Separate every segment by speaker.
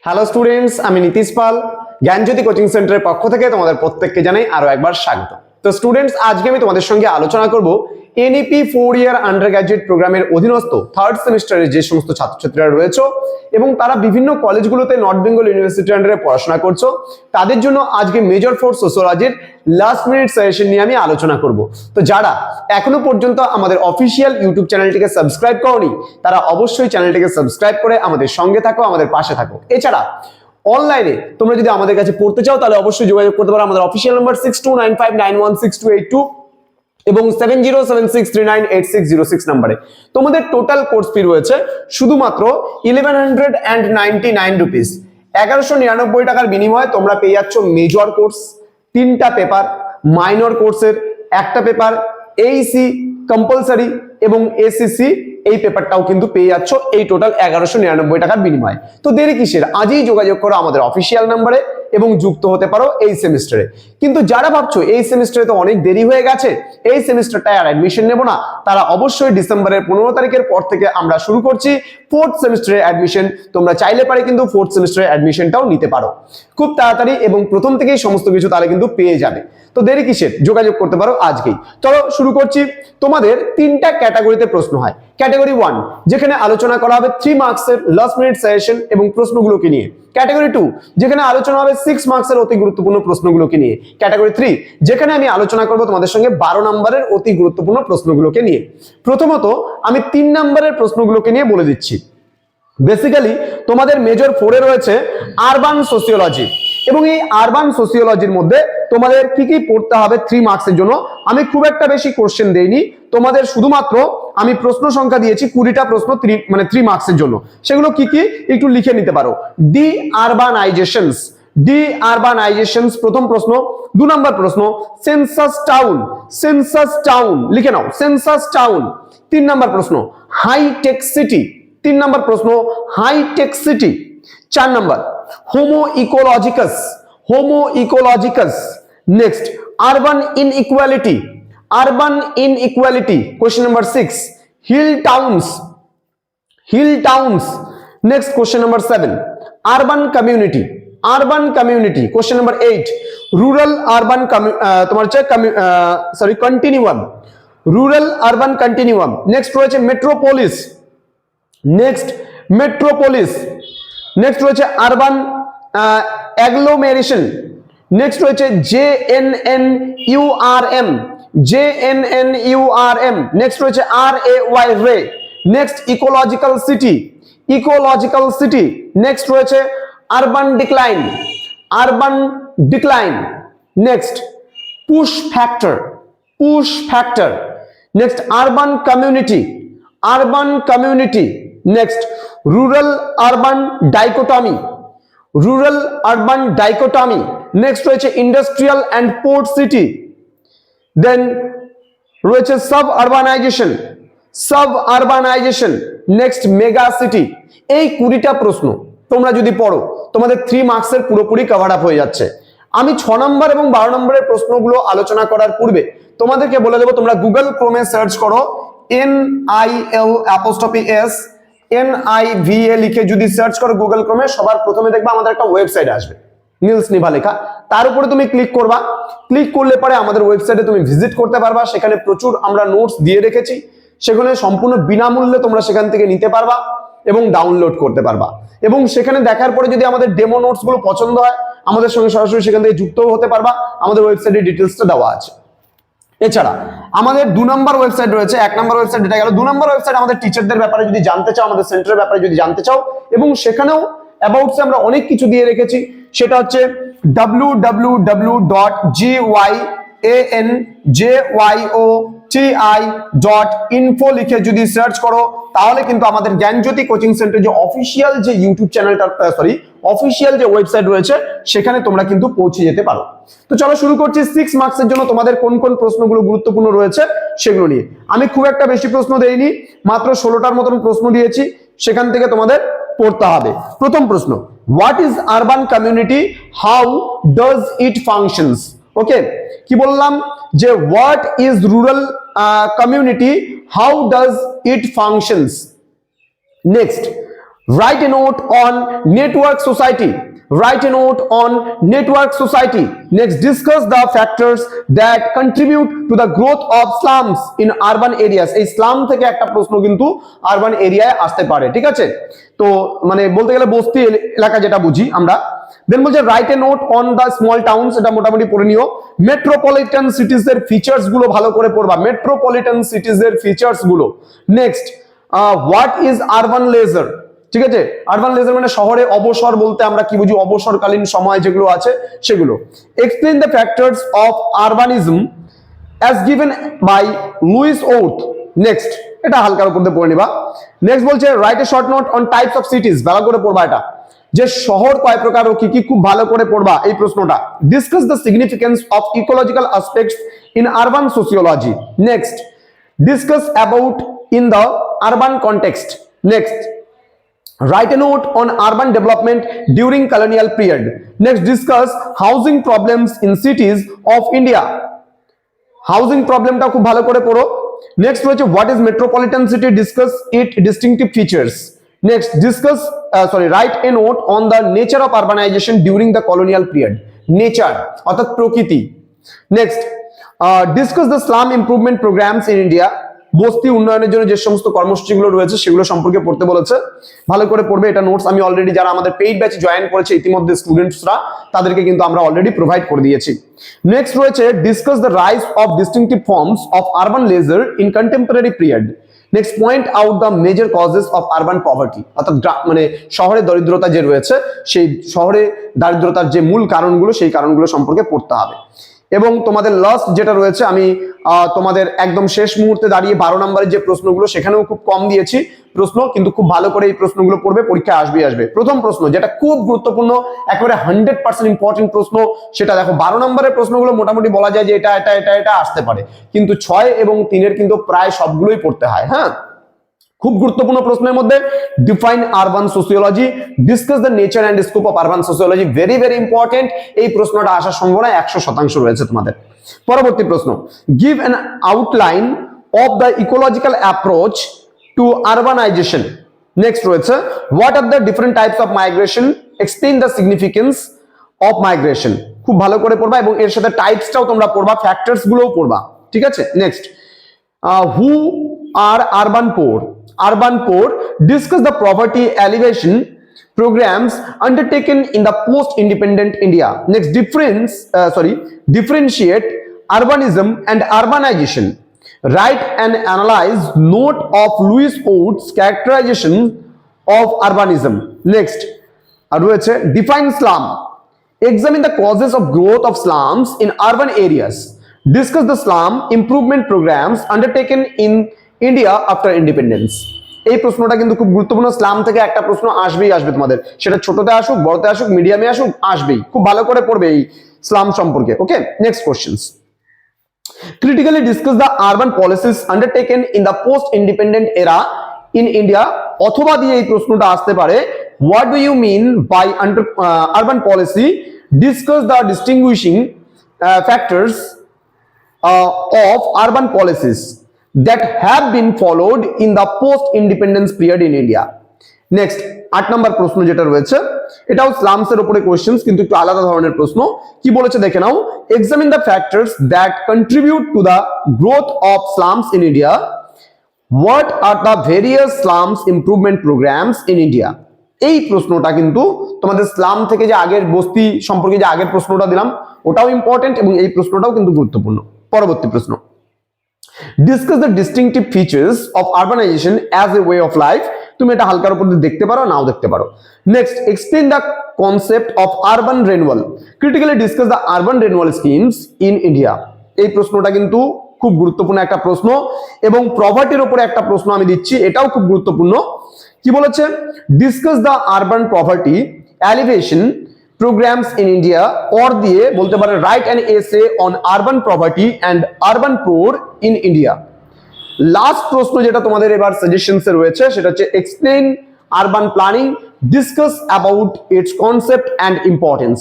Speaker 1: Hello students, আমি নীতিশ পাল জ্ঞানজ্যোতি coaching সেন্টারের পক্ষ থেকে তোমাদের প্রত্যেককে জানাই আরো একবার স্বাগত। তো স্টুডেন্টস, আজকে আমি তোমাদের সঙ্গে আলোচনা করব এনইপি 4 ইয়ার আন্ডার গ্র্যাজুয়েট প্রোগ্রামের অধীনস্থ থার্ড সেমিস্টারে যে সমস্ত ছাত্রছাত্রীরা রয়েছে এবং তারা বিভিন্ন কলেজগুলোতে নর্থ বেঙ্গল ইউনিভার্সিটির আন্ডারে পড়াশোনা করছো, তাদের জন্য আজকে মেজর ফোর সোশিওলজির লাস্ট মিনিট সাজেশন নিয়ে আমি আলোচনা করব। তো যারা এখনো পর্যন্ত আমাদের অফিসিয়াল ইউটিউব চ্যানেলটিকে সাবস্ক্রাইব করোনি, তারা অবশ্যই চ্যানেলটিকে সাবস্ক্রাইব করে আমাদের সঙ্গে থাকো, আমাদের পাশে থাকো। এছাড়া অনলাইনে তোমরা যদি আমাদের কাছে পড়তে চাও তাহলে অবশ্যই যোগাযোগ করতে পারো আমাদের অফিসিয়াল নাম্বার 6295916282 এবং 7076398606 নম্বরে। তোমাদের টোটাল কোর্স ফি রয়েছে শুধুমাত্র 1199 রুপিস। 1199 টাকার বিনিময়ে তোমরা পেয়ে যাচ্ছ মেজর কোর্স 3টা পেপার, মাইনর কোর্সের 1টা পেপার, এইসি কম্পালসারি এবং এসিসি এই পেপারটাও কিন্তু পেয়ে যাচ্ছ এই টোটাল 1199 টাকার বিনিময়ে। তো দেরি কিসের, আজই যোগাযোগ করো আমাদের অফিসিয়াল নাম্বারে এবং যুক্ত হতে পারো এই সেমিস্টারে। কিন্তু যারা ভাবছো এই সেমিস্টারে তো অনেক দেরি হয়ে গেছে, এই সেমিস্টারটায় আর অ্যাডমিশন নেব না, তারা অবশ্যই ডিসেম্বরের 15 তারিখের পর থেকে আমরা শুরু করছি ফোর্থ সেমিস্টারের অ্যাডমিশন। তোমরা চাইলে পারে কিন্তু ফোর্থ সেমিস্টারের অ্যাডমিশনটাও নিতে পারো খুব তাড়াতাড়ি এবং প্রথম থেকেই সমস্ত কিছু তাহলে কিন্তু পেয়ে যাবে। তো দেরি কিসের, যোগাযোগ করতে পারো আজকেই। চলো শুরু করছি। তোমাদের 3টা ক্যাটাগরিতে প্রশ্ন হয়। ক্যাটাগরি 1 যেখানে আলোচনা করা হবে 3 মার্কসের লাস্ট মিনিট সাজেশন এবং প্রশ্নগুলোকে নিয়ে। ক্যাটাগরি 2 যেখানে আলোচনা হবে 6 মার্কসের অতি গুরুত্বপূর্ণ প্রশ্নগুলোকে নিয়ে। ক্যাটাগরি 3 যেখানে আমি আলোচনা করব তোমাদের সঙ্গে 12 নম্বরের অতি গুরুত্বপূর্ণ প্রশ্নগুলোকে নিয়ে। প্রথমত আমি 3 নম্বরের প্রশ্নগুলোকে নিয়ে বলে দিচ্ছি। বেসিক্যালি তোমাদের মেজর 4 এ রয়েছে আরবান সোসিওলজি এবং এই আরবান সোসিওলজির মধ্যে তোমাদের কি কি পড়তে হবে 3 মার্কসের জন্য। আমি খুব একটা বেশি কোশ্চেন দেইনি, তোমাদের শুধুমাত্র আমি প্রশ্ন সংখ্যা দিয়েছি 20টা প্রশ্ন 3 মার্কসের জন্য। সেগুলো কি কি একটু লিখে নিতে পারো। ডি আরবানাইজেশনস প্রথম প্রশ্ন। 2 নম্বর প্রশ্ন সেন্সাস টাউন লিখে নাও, সেন্সাস টাউন। 3 নম্বর প্রশ্ন হাইটেক সিটি, 3 নম্বর প্রশ্ন হাইটেক সিটি। 4 নম্বর homo ecologicus. Next urban inequality. Question number 6 hill towns. Next question number 7 urban community. Question number 8 rural urban continuum. Next রয়েছে মেট্রোপলিস। নেক্সট রয়েছে আরবান অ্যাগ্লোমেরেশন। নেক্সট রয়েছে JNNURM. Next রয়েছে RAY RAY. Next ecological city. Next রয়েছে urban decline. Next push factor. Next urban community. Next rural urban dichotomy. Next রয়েছে industrial and port city. Then রয়েছে sub urbanisation. Next mega city. এই 20টা প্রশ্ন তোমরা যদি পড়ো তোমাদের 3 মার্কসের পুরোপুরি কভার আপ হয়ে যাচ্ছে। আমি 6 নম্বর এবং 12 নম্বরের প্রশ্নগুলো আলোচনা করার পূর্বে তোমাদেরকে বলে দেবো, তোমরা গুগল ক্রোমে সার্চ করো NILA লিখে যদি সার্চ করো গুগল ক্রোমে, সবার প্রথমে দেখবা আমাদের একটা ওয়েবসাইট আসবে নীলস নিভা লেখা। তার উপরে তুমি ক্লিক করবা। ক্লিক করলে পরে আমাদের ওয়েবসাইটে তুমি ভিজিট করতে পারবা। সেখানে প্রচুর আমরা নোটস দিয়ে রেখেছি, সেখানে সম্পূর্ণ বিনামূল্যে তোমরা সেখান থেকে নিতে পারবা এবং ডাউনলোড করতে পারবা। এবং সেখানে দেখার পরে যদি আমাদের ডেমো নোটস গুলো পছন্দ হয় আমাদের সঙ্গে সরাসরি সেখান থেকে যুক্ত হতে পারবা। আমাদের ওয়েবসাইটে ডিটেলসটা দেওয়া আছে। এছাড়া আমাদের 2 নম্বর ওয়েবসাইট রয়েছে। 1 নম্বর ওয়েবসাইট এটা গেল। 2 নম্বর ওয়েবসাইট আমাদের টিচারদের ব্যাপারে যদি জানতে চাও, আমাদের সেন্টারের ব্যাপারে যদি জানতে চাও, এবং সেখানেও অ্যাবাউটসে আমরা অনেক কিছু দিয়ে রেখেছি। সেটা হচ্ছে www.gyonjyoti.info লিখে যদি সার্চ করো তাহলে কিন্তু আমাদের জ্ঞানজ্যোতি কোচিং সেন্টার যে অফিসিয়াল যে ইউটিউব চ্যানেলটা অফিসিয়াল যে ওয়েবসাইট রয়েছে সেখানে তোমরা কিন্তু পৌঁছে যেতে পারো। তো চলো শুরু করছি 6 মার্কসের জন্য তোমাদের কোন কোন প্রশ্নগুলো গুরুত্বপূর্ণ রয়েছে সেগুলো নিয়ে। আমি খুব একটা বেশি প্রশ্ন দেইনি, মাত্র 16টার মতন প্রশ্ন দিয়েছি, সেখান থেকে তোমাদের পড়তে হবে। প্রথম প্রশ্ন, what is urban community, how does it functions. Okay, কি বললাম যে what is rural community, how does it functions. Next Write a note on network society. Write a note on network society. Next, discuss the factors that contribute to the growth of slums in urban areas. এই slam থেকে একটা প্রশ্ন কিন্তু urban এরিয়ায় আসতে পারে, ঠিক আছে? তো মানে বলতে গেলে বস্তি এলাকা যেটা বুঝি আমরা। দেন বলছে write A note on the small towns, এটা মোটামুটি পড়ে নিও। মেট্রোপলিটন সিটিজ এর ফিচার্স গুলো ভালো করে পড়বা, মেট্রোপলিটন সিটিজ এর ফিচার্স গুলো। Next, what is urban leisure, ঠিক আছে? আরবান লেজার মানে শহরে অবসর বলতে আমরা কি বুঝি, অবসরকালীন সময় যেগুলো আছে সেগুলো। Explain the factors of urbanism as given by Louis Wirth. Next, এটা হালকার উপর দিয়ে পড়ে নিবা। নেক্সট বলছে write a short note on types of cities, ভালো করে পড়বা এটা, যে শহর কয় প্রকার ও কি কি, খুব ভালো করে পড়বা এই প্রশ্নটা। Discuss the significance of ecological aspects in urban sociology. Next, discuss about in the urban context. Next, write a note on urban development during colonial period. Next, discuss housing problems in cities of India. Housing problem ta khub bhalo kore poro. Next hoche what is metropolitan city, discuss its distinctive features. Next, discuss write a note on the nature of urbanization during the colonial period. Nature অর্থাৎ প্রকৃতি। Next, discuss the slum improvement programs in India. বস্তি উন্নয়নের জন্য যে সমস্ত কর্মসূচিগুলো রয়েছে সেগুলো সম্পর্কে পড়তে বলেছে, ভালো করে পড়বে। এটা নোটস আমি অলরেডি যারা আমাদের পেইড ব্যাচে জয়েন করেছে ইতিমধ্যে স্টুডেন্টসরা, তাদেরকে কিন্তু আমরা অলরেডি প্রোভাইড করে দিয়েছি। নেক্সট রয়েছে discuss the rise of distinctive forms of urban leisure in contemporary period. Next, point out the major causes of urban poverty, অর্থাৎ মানে শহরে দরিদ্রতা যে রয়েছে সেই শহরে দারিদ্রতার যে মূল কারণগুলো সেই কারণগুলো সম্পর্কে পড়তে হবে। এবং তোমাদের লাস্ট যেটা রয়েছে আমি তোমাদের একদম শেষ মুহূর্তে দাঁড়িয়ে 12 নম্বরের যে প্রশ্নগুলো সেখানেও খুব কম দিয়েছি প্রশ্ন, কিন্তু খুব ভালো করে এই প্রশ্নগুলো পড়বে, পরীক্ষায় আসবে। প্রথম প্রশ্ন যেটা খুব গুরুত্বপূর্ণ, একেবারে 100% ইম্পর্টেন্ট প্রশ্ন, সেটা দেখো 12 নম্বরের প্রশ্নগুলো মোটামুটি বলা যায় যে এটা আসতে পারে, কিন্তু 6 এবং 3 কিন্তু প্রায় সবগুলোই পড়তে হয়। হ্যাঁ, খুব গুরুত্বপূর্ণ প্রশ্নের মধ্যে define urban sociology, discuss the nature and scope of urban sociology, very very important. এই প্রশ্নটা আসার সম্ভাবনা 100% রয়েছে তোমাদের। পরবর্তী প্রশ্ন, give an outline of the ecological approach to urbanisation. Next রয়েছে what are the different types of migration, explain the significance of migration. খুব ভালো করে পড়বা এবং এর সাথে টাইপসটাও তোমরা পড়বা, ফ্যাক্টরস গুলোও পড়বা, ঠিক আছে? Next, who R urban poor. Urban poor, discuss the poverty alleviation programs undertaken in the post-independent India. Next, differentiate urbanism and urbanization. Write and analyze note of Louis Oates' characterization of urbanism. Next, define slum. Examine the causes of growth of slums in urban areas. Discuss the slum improvement programs undertaken in India after independence. এই প্রশ্নটা কিন্তু খুব গুরুত্বপূর্ণ, slam থেকে একটা প্রশ্ন আসবেই তোমাদের, সেটা ছোটতে আসুক, বড়তে আসুক, মিডিয়ামে আসুক, আসবেই। খুব ভালো করে পড়বে এই স্লাম সম্পর্কে। Okay, next questions, critically discuss the urban policies undertaken in the post independent era in India, অথবা দিয়ে এই প্রশ্নটা আসতে পারে what do you mean by urban policy, discuss the distinguishing factors of urban policies that have been followed in the post-independence period in India. Next, 8 নম্বর প্রশ্ন যেটা রয়েছে এটাও স্লামস এর উপরে কোশ্চেন্স, কিন্তু একটু আলাদা ধরনের প্রশ্ন। কি বলেছে দেখে নাও, examine the factors that contribute to the growth of slums in India, what are the various slums improvement programmes in India. এই প্রশ্নটা কিন্তু তোমাদের স্লাম থেকে যে আগের বস্তি সম্পর্কে যে আগের প্রশ্নটা দিলাম ওটাও ইম্পর্টেন্ট এবং এই প্রশ্নটাও কিন্তু গুরুত্বপূর্ণ। পরবর্তী প্রশ্ন, discuss the distinctive features of urbanisation as a way of life. তুমি এটা হালকার উপর দেখতে পারো, নাও দেখতে পারো। Next, explain the concept of urban renewal, critically discuss the urban renewal schemes in India. এই প্রশ্নটা কিন্তু খুব গুরুত্বপূর্ণ একটা প্রশ্ন, এবং প্রভার্টির উপরে একটা প্রশ্ন আমি দিচ্ছি, এটাও খুব গুরুত্বপূর্ণ। কি বলেছে, discuss the urban poverty alleviation programs in India, or দিয়ে বলতে পারে write an essay on urban poverty and urban poor in India. Last প্রশ্ন যেটা তোমাদের এবার সাজেশনসে রয়েছে সেটা হচ্ছে explain urban planning, discuss about it's concept and importance.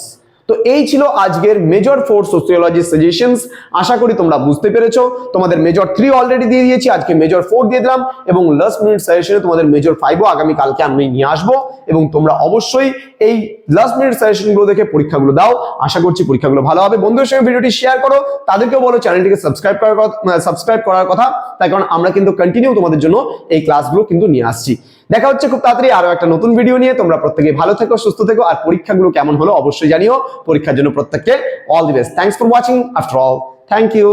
Speaker 1: তো তো এই ছিল আজকের মেজর 4 সোসিওলজি সাজেশনস। আশা করি তোমরা বুঝতে পেরেছো। তোমাদের মেজর 3 অলরেডি দিয়ে দিয়েছি, আজকে মেজর 4 দিয়ে দিলাম, এবং লাস্ট মিনিট সাজেশনে তোমাদের মেজর 5ও আগামী কালকে আমি নিয়ে আসবো, এবং তোমরা অবশ্যই এই লাস্ট মিনিট সাজেশনগুলো দেখে পরীক্ষাগুলো দাও। আশা করছি পরীক্ষাগুলো ভালো হবে। বন্ধুদের সঙ্গে ভিডিওটি শেয়ার করো, তাদেরকেও বলো চ্যানেলটিকে সাবস্ক্রাইব করার কথা, তাই কারণ আমরা কিন্তু কন্টিনিউ তোমাদের জন্য এই ক্লাসগুলো কিন্তু নিয়ে আসছি। দেখা হচ্ছে খুব তাড়াতাড়ি আরো একটা নতুন ভিডিও নিয়ে। তোমরা প্রত্যেকে ভালো থেকো, সুস্থ থেকো, আর পরীক্ষাগুলো কেমন হলো অবশ্যই জানিও। পরীক্ষার জন্য প্রত্যেককে all the best. Thanks for watching after all. Thank you.